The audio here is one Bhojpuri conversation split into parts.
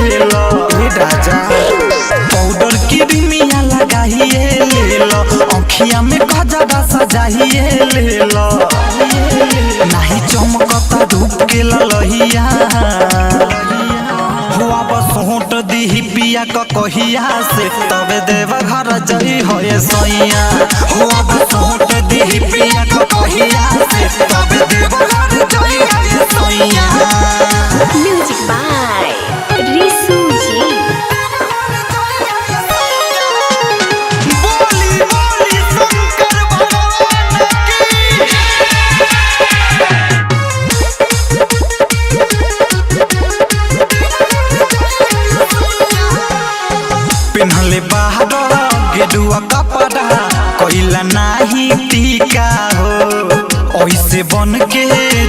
ले लो राजा पाउडर की बिमिया लगाइए ले लो आँखिया में गजरा सजाइए ले लो नहीं चमकता धूप के ललहिया हुआ बस होट दी पिया क कहिया से तबे देव घर जई होए सैया हुआ बस होट दी पिया क कहिया से तबे देव घर जई होए सैया। म्यूजिक बाय रिसू जी। बोली बोली शंकर भगवान पिन्हले बाहर गेडुआ कपड़ा कइला नाही टीका हो ऐसे बन के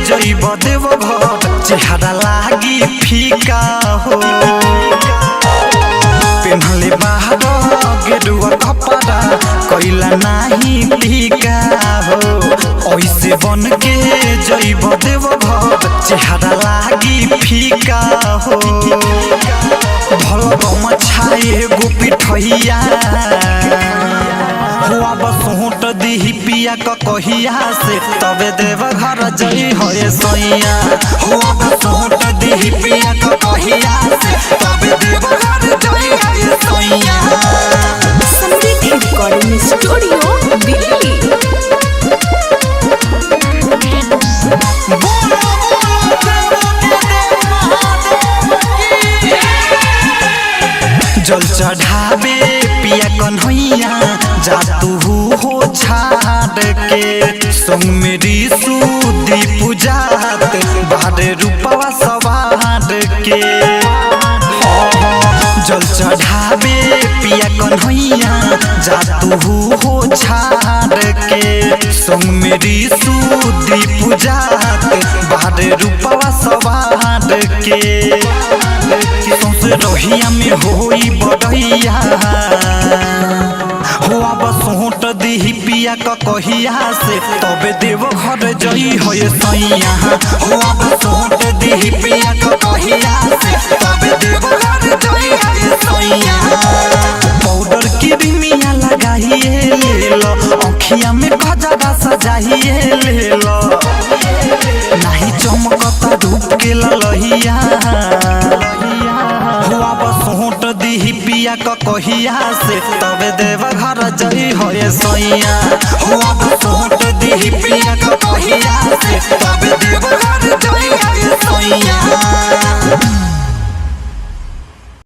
जइब देव घर चेहरा लागी फीका हो पिन्हले बाहर गेडुआ कपड़ा कइला नाही टीका हो ऐसे बन के जइब देव घर चेहरा लागी फीका हो भल गम छाए गोपी ठहिया हुआ बस होट दी पिया क कहिया से तबे देव घर जई होए सैया हुआ बस होट दी पिया क कहिया से तबे देव घर जई होए सैया। समृद्धि रिकॉर्डिंग स्टूडियो दिल्ली। जल चढ़ावे पिया कन्हैया जा तू हो छाड़ के संग मेरी सूदी पूजात बारे रूपवा सवार के जल चढ़ावे पिया कन्हैया जा तू हो छाड़ के संग मेरी सूदी पूजात बारे रूपवा सवार के सौंसे रहिया में होई बड़ैया हुआ बस होट दी पिया क कहिया से तबे देव घर जई होए सैया हुआ बस होट दी पिया क कहिया से तबे देव घर जई होए सैया। पाउडर की बिमिया लगाइए ले लो आँखिया में गजरा सजाइए ले लो नहीं चमकता धूप के ललहिया हुआ बस होट दी पिया क कहिया से तबे देव घर जई होए सैया हुआ बस होट दी